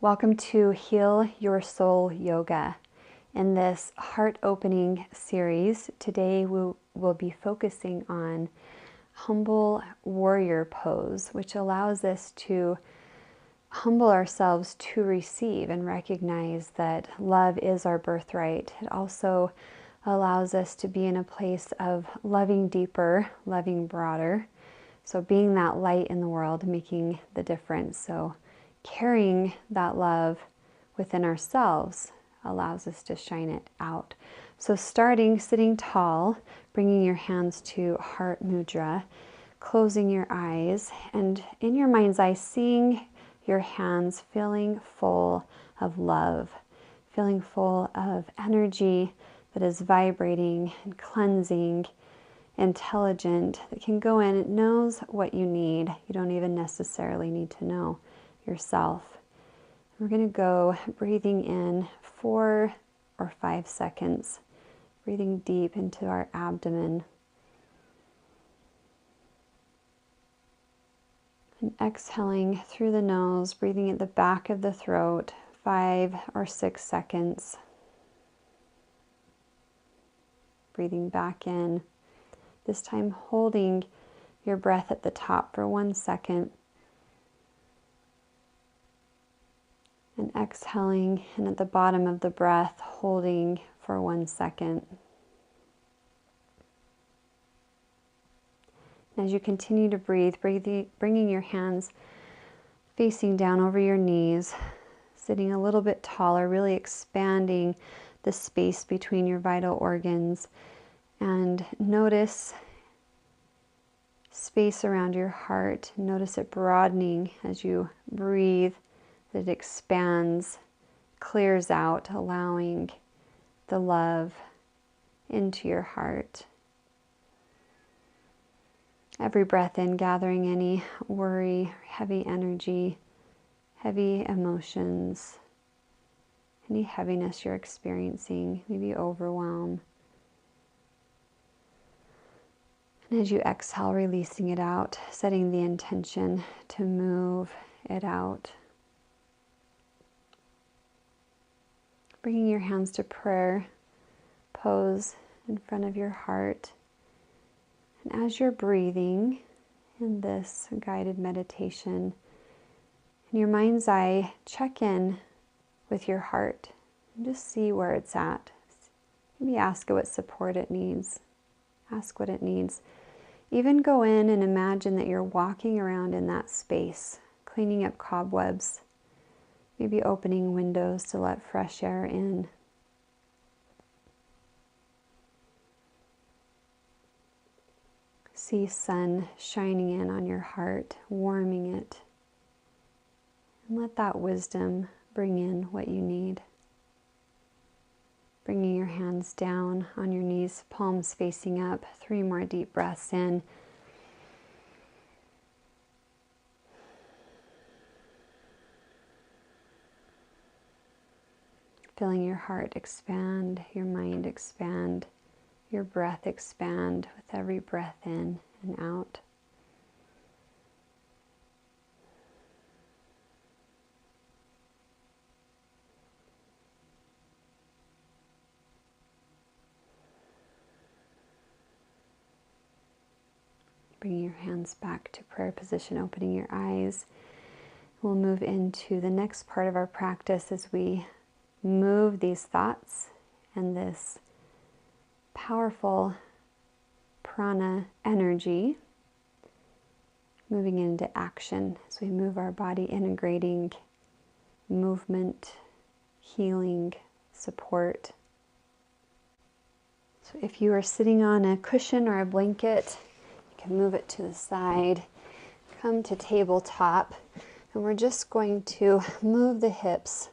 Welcome to Heal Your Soul Yoga. In this heart-opening series, today we'll be focusing on humble warrior pose, which allows us to humble ourselves to receive and recognize that love is our birthright. It also allows us to be in a place of loving deeper, loving broader. So being that light in the world, making the difference. So carrying that love within ourselves allows us to shine it out. So starting sitting tall, bringing your hands to heart mudra, closing your eyes, and in your mind's eye, seeing your hands feeling full of love, feeling full of energy that is vibrating and cleansing, intelligent, that can go in, it knows what you need. You don't even necessarily need to know yourself. We're going to go breathing in 4 or 5 seconds, breathing deep into our abdomen. And exhaling through the nose, breathing at the back of the throat, 5 or 6 seconds. Breathing back in, this time holding your breath at the top for 1 second. And exhaling, and at the bottom of the breath, holding for 1 second. And as you continue to breathe, bringing your hands facing down over your knees, sitting a little bit taller, really expanding the space between your vital organs. And notice space around your heart. Notice it broadening as you breathe. That it expands, clears out, allowing the love into your heart. Every breath in, gathering any worry, heavy energy, heavy emotions, any heaviness you're experiencing, maybe overwhelm. And as you exhale, releasing it out, setting the intention to move it out. Bringing your hands to prayer pose in front of your heart. And as you're breathing in this guided meditation, in your mind's eye, check in with your heart and just see where it's at. Maybe ask it what support it needs. Ask what it needs. Even go in and imagine that you're walking around in that space, cleaning up cobwebs. Maybe opening windows to let fresh air in. See sun shining in on your heart, warming it. And let that wisdom bring in what you need. Bringing your hands down on your knees, palms facing up. 3 more deep breaths in. Feeling your heart expand, your mind expand, your breath expand with every breath in and out. Bringing your hands back to prayer position, opening your eyes. We'll move into the next part of our practice as we move these thoughts and this powerful prana energy, moving into action as we move our body, integrating movement, healing, support. So if you are sitting on a cushion or a blanket, you can move it to the side, come to tabletop, and we're just going to move the hips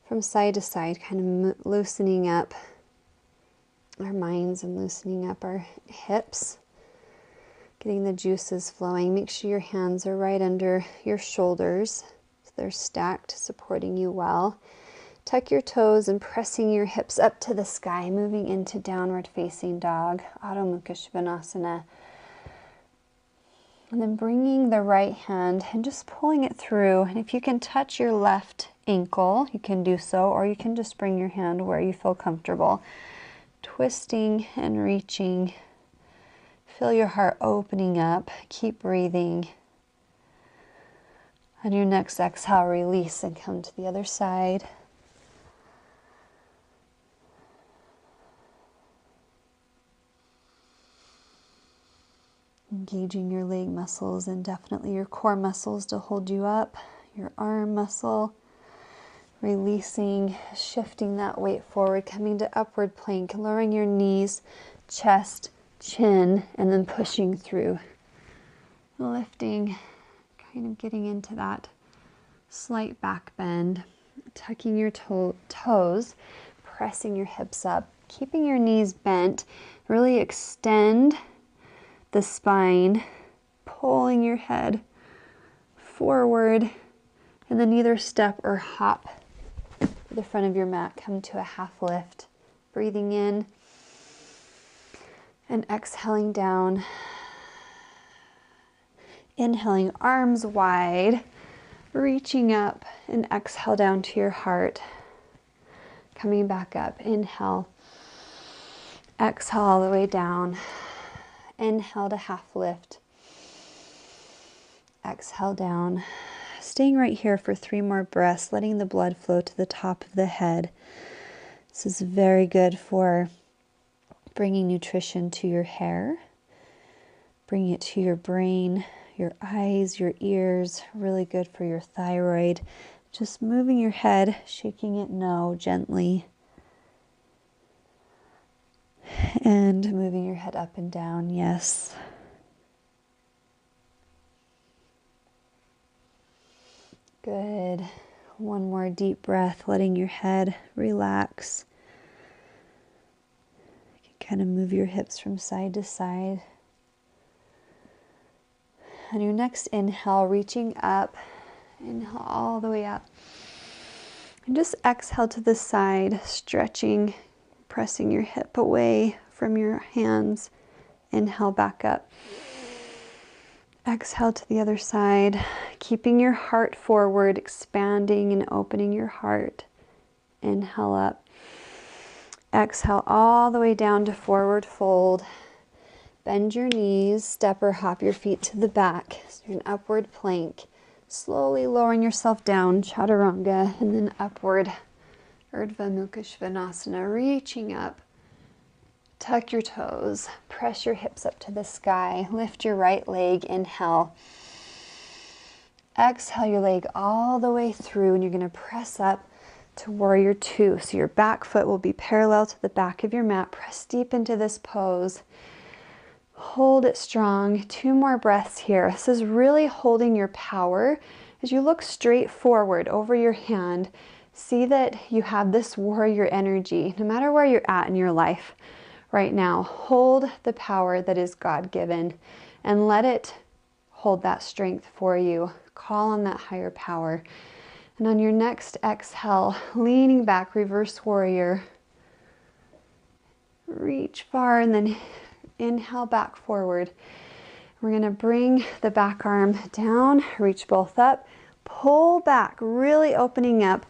from side to side, kind of loosening up our minds and loosening up our hips, getting the juices flowing. Make sure your hands are right under your shoulders, so they're stacked, supporting you well. Tuck your toes and pressing your hips up to the sky, moving into downward facing dog, Adho Mukha Svanasana. And then bringing the right hand and just pulling it through. And if you can touch your left ankle, you can do so, or you can just bring your hand where you feel comfortable. Twisting and reaching. Feel your heart opening up. Keep breathing. On your next exhale, release and come to the other side. Engaging your leg muscles and definitely your core muscles to hold you up. Your arm muscle. Releasing, shifting that weight forward, coming to upward plank, lowering your knees, chest, chin, and then pushing through. Lifting, kind of getting into that slight back bend, tucking your toes, pressing your hips up, keeping your knees bent. Really extend the spine, pulling your head forward, and then either step or hop to the front of your mat. Come to a half lift, breathing in and exhaling down. Inhaling, arms wide, reaching up, and exhale down to your heart. Coming back up, inhale, exhale all the way down. Inhale to half lift, exhale down. Staying right here for 3 more breaths, letting the blood flow to the top of the head. This is very good for bringing nutrition to your hair, bringing it to your brain, your eyes, your ears. Really good for your thyroid. Just moving your head, shaking it no gently, and moving your head up and down, yes. Good. One more deep breath, letting your head relax. You can kind of move your hips from side to side. On your next inhale, reaching up, inhale all the way up. And just exhale to the side, stretching, pressing your hip away from your hands. Inhale back up. Exhale to the other side, keeping your heart forward, expanding and opening your heart. Inhale up. Exhale all the way down to forward fold. Bend your knees, step or hop your feet to the back. So you're in upward plank. Slowly lowering yourself down, chaturanga, and then upward. Urdhva Mukha Svanasana, reaching up. Tuck your toes, press your hips up to the sky, lift your right leg, inhale. Exhale your leg all the way through, and you're going to press up to Warrior Two. So your back foot will be parallel to the back of your mat. Press deep into this pose. Hold it strong. 2 more breaths here. This is really holding your power as you look straight forward over your hand. See that you have this warrior energy, no matter where you're at in your life right now. Hold the power that is God-given and let it hold that strength for you. Call on that higher power. And on your next exhale, leaning back, reverse warrior. Reach far and then inhale back forward. We're going to bring the back arm down, reach both up, pull back, really opening up,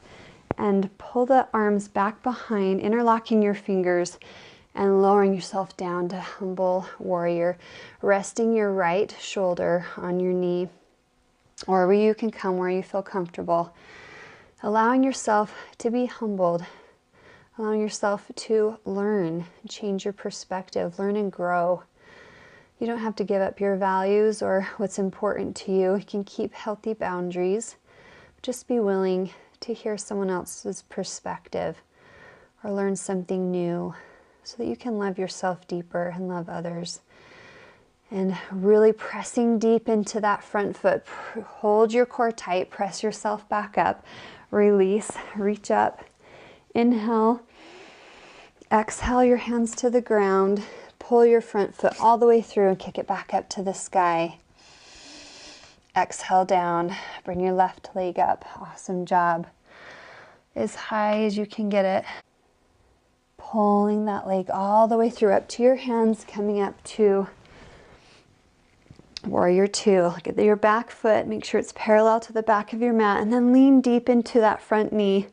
and pull the arms back behind, interlocking your fingers and lowering yourself down to humble warrior, resting your right shoulder on your knee, or where you can come where you feel comfortable, allowing yourself to be humbled, allowing yourself to learn, change your perspective, learn and grow. You don't have to give up your values or what's important to you. You can keep healthy boundaries. Just be willing to hear someone else's perspective or learn something new so that you can love yourself deeper and love others. And really pressing deep into that front foot. Hold your core tight, press yourself back up, release, reach up. Inhale, exhale your hands to the ground, pull your front foot all the way through and kick it back up to the sky. Exhale down, bring your left leg up, awesome job. As high as you can get it. Pulling that leg all the way through up to your hands, coming up to Warrior two, look at your back foot, make sure it's parallel to the back of your mat, and then lean deep into that front knee,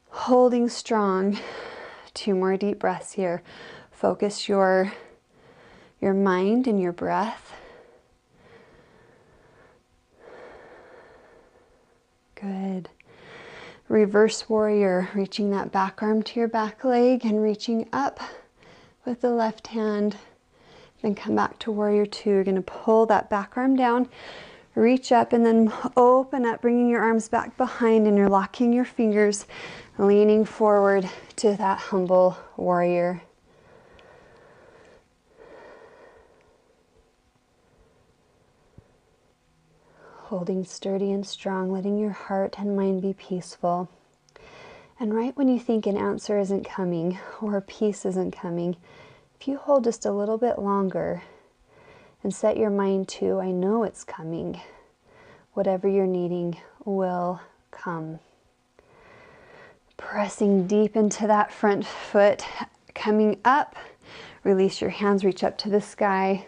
holding strong. 2 more deep breaths here. Focus your mind and your breath. Good. Reverse warrior, reaching that back arm to your back leg and reaching up with the left hand. Then come back to warrior two. You're going to pull that back arm down, reach up, and then open up, bringing your arms back behind, and you're locking your fingers, leaning forward to that humble warrior. Holding sturdy and strong, letting your heart and mind be peaceful. And right when you think an answer isn't coming or peace isn't coming, if you hold just a little bit longer and set your mind to, I know it's coming, whatever you're needing will come. Pressing deep into that front foot, coming up, release your hands, reach up to the sky.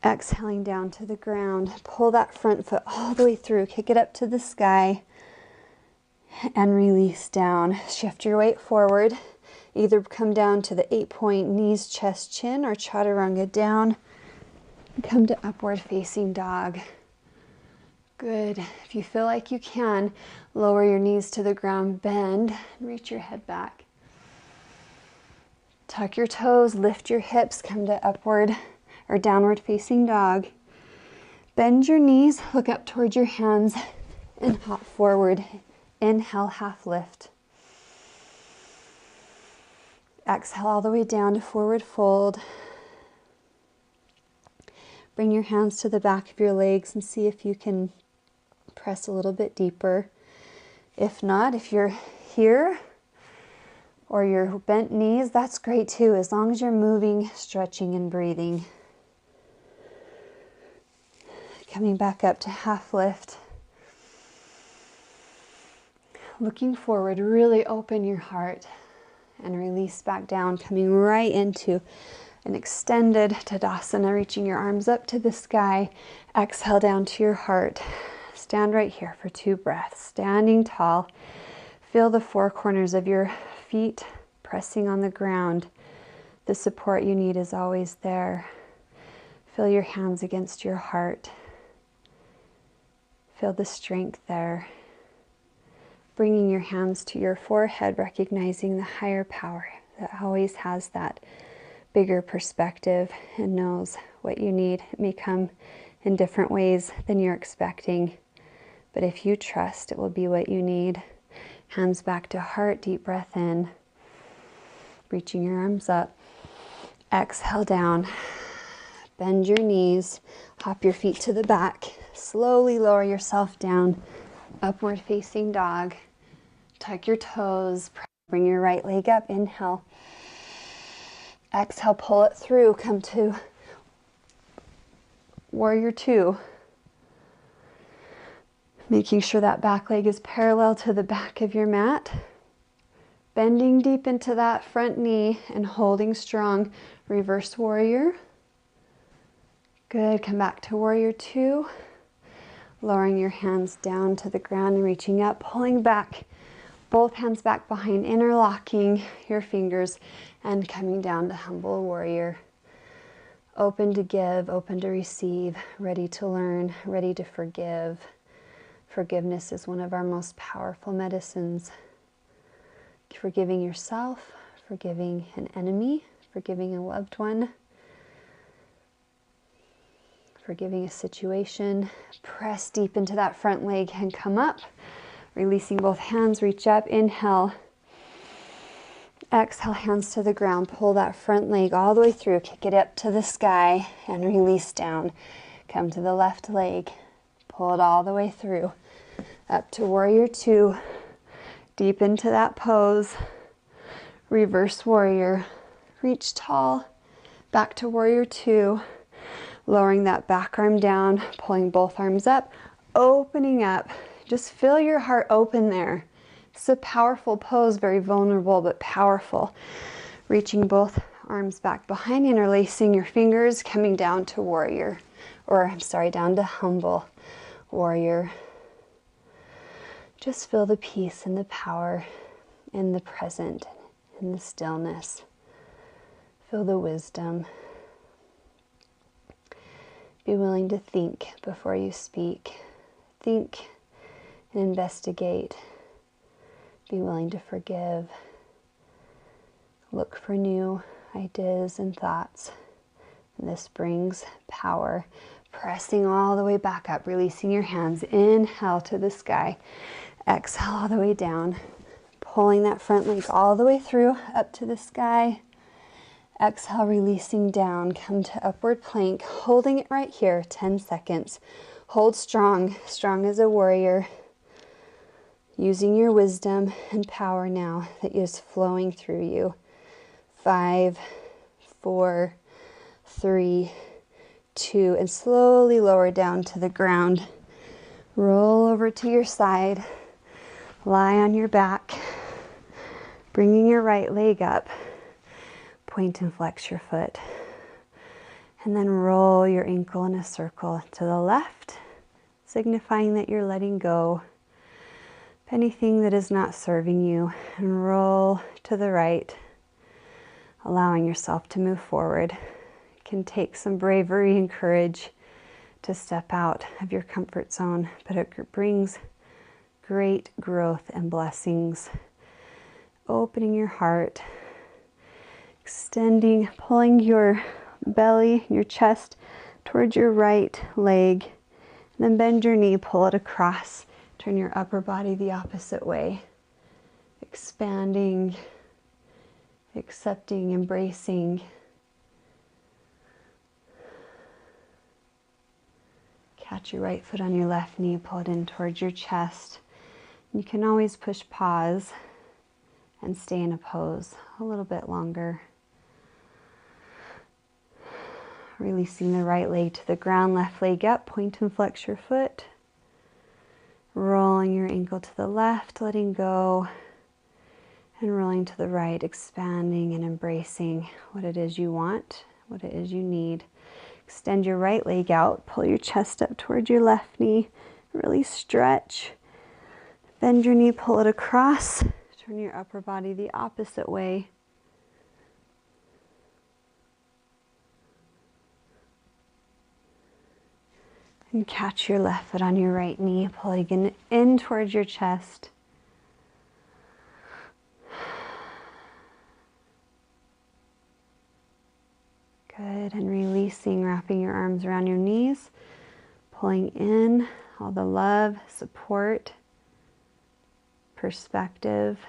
Exhaling down to the ground, pull that front foot all the way through, kick it up to the sky, and release down. Shift your weight forward. Either come down to the 8-point knees, chest, chin, or chaturanga down. Come to upward facing dog. Good. If you feel like you can, lower your knees to the ground, bend, and reach your head back. Tuck your toes, lift your hips, come to upward or downward facing dog. Bend your knees, look up towards your hands, and hop forward. Inhale, half lift. Exhale all the way down to forward fold. Bring your hands to the back of your legs and see if you can press a little bit deeper. If not, if you're here or your bent knees, that's great too, as long as you're moving, stretching, and breathing. Coming back up to half lift. Looking forward, really open your heart and release back down, coming right into an extended Tadasana, reaching your arms up to the sky. Exhale down to your heart. Stand right here for 2 breaths. Standing tall. Feel the 4 corners of your feet pressing on the ground. The support you need is always there. Feel your hands against your heart. Feel the strength there. Bringing your hands to your forehead, recognizing the higher power that always has that bigger perspective and knows what you need. It may come in different ways than you're expecting, but if you trust, it will be what you need. Hands back to heart, deep breath in, reaching your arms up. Exhale down, bend your knees, hop your feet to the back, slowly lower yourself down, upward facing dog. Tuck your toes, bring your right leg up, inhale. Exhale, pull it through, come to warrior two. Making sure that back leg is parallel to the back of your mat. Bending deep into that front knee and holding strong. Reverse warrior. Good, come back to warrior two. Lowering your hands down to the ground and reaching up, pulling back. Both hands back behind, interlocking your fingers and coming down to humble warrior. Open to give, open to receive, ready to learn, ready to forgive. Forgiveness is one of our most powerful medicines. Forgiving yourself, forgiving an enemy, forgiving a loved one, forgiving a situation. Press deep into that front leg and come up. Releasing both hands, reach up, inhale. Exhale, hands to the ground. Pull that front leg all the way through. Kick it up to the sky and release down. Come to the left leg. Pull it all the way through. Up to warrior two. Deep into that pose. Reverse warrior. Reach tall. Back to warrior two. Lowering that back arm down. Pulling both arms up. Opening up. Just feel your heart open there. It's a powerful pose, very vulnerable but powerful. Reaching both Arms back behind, interlacing your fingers, coming down to warrior, down to humble warrior. Just feel the peace and the power in the present, in the stillness. Feel the wisdom. Be willing to think before you speak. Think and investigate. Be willing to forgive. Look for new ideas and thoughts. And this brings power. Pressing all the way back up, releasing your hands. Inhale to the sky. Exhale all the way down. Pulling that front leg all the way through, up to the sky. Exhale, releasing down. Come to upward plank, holding it right here, 10 seconds. Hold strong, strong as a warrior. Using your wisdom and power now that is flowing through you. 5, 4, 3, 2, and slowly lower down to the ground. Roll over to your side. Lie on your back. Bringing your right leg up. Point and flex your foot. And then roll your ankle in a circle to the left, signifying that you're letting go of anything that is not serving you. And roll to the right, allowing yourself to move forward. It can take some bravery and courage to step out of your comfort zone, but it brings great growth and blessings. Opening your heart, extending, pulling your belly, your chest towards your right leg. And then bend your knee, pull it across. Turn your upper body the opposite way. Expanding, accepting, embracing. Catch your right foot on your left knee, pull it in towards your chest. You can always push pause and stay in a pose a little bit longer. Releasing the right leg to the ground, left leg up, point and flex your foot. Rolling your ankle to the left, letting go, and rolling to the right, expanding and embracing what it is you want, what it is you need. Extend your right leg out, pull your chest up towards your left knee, really stretch. Bend your knee, pull it across, turn your upper body the opposite way. And catch your left foot on your right knee, pulling in towards your chest. Good, and releasing, wrapping your arms around your knees, pulling in all the love, support, perspective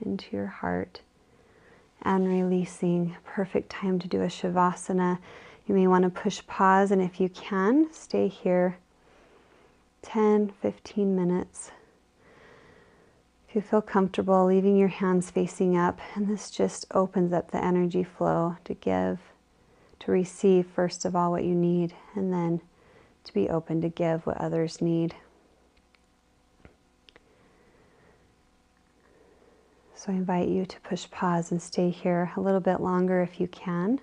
into your heart, and releasing. Perfect time to do a Shavasana. You may want to push pause, and if you can, stay here 10, 15 minutes. If you feel comfortable, leaving your hands facing up, and this just opens up the energy flow to give, to receive first of all what you need, and then to be open to give what others need. So I invite you to push pause and stay here a little bit longer if you can.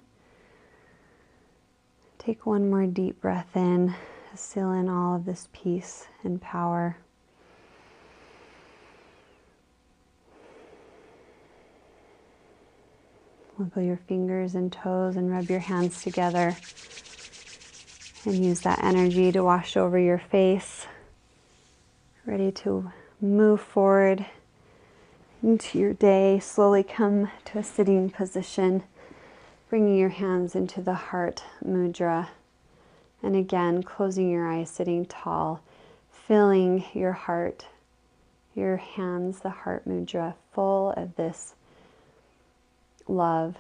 Take one more deep breath in, seal in all of this peace and power. Wiggle your fingers and toes and rub your hands together. And use that energy to wash over your face. Ready to move forward into your day. Slowly come to a sitting position. Bringing your hands into the heart mudra. And again, closing your eyes, sitting tall. Filling your heart, your hands, the heart mudra, full of this love,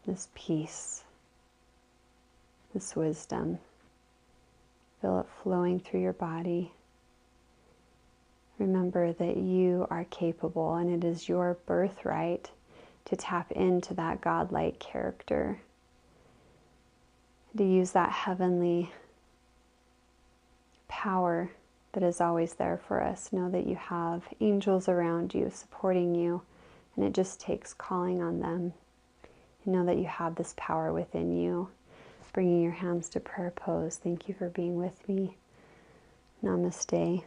this peace, this wisdom. Feel it flowing through your body. Remember that you are capable, and it is your birthright to tap into that godlike character, to use that heavenly power that is always there for us. Know that you have angels around you, supporting you And it just takes calling on them. You know that you have this power within you. Bringing your hands to prayer pose. Thank you for being with me. Namaste.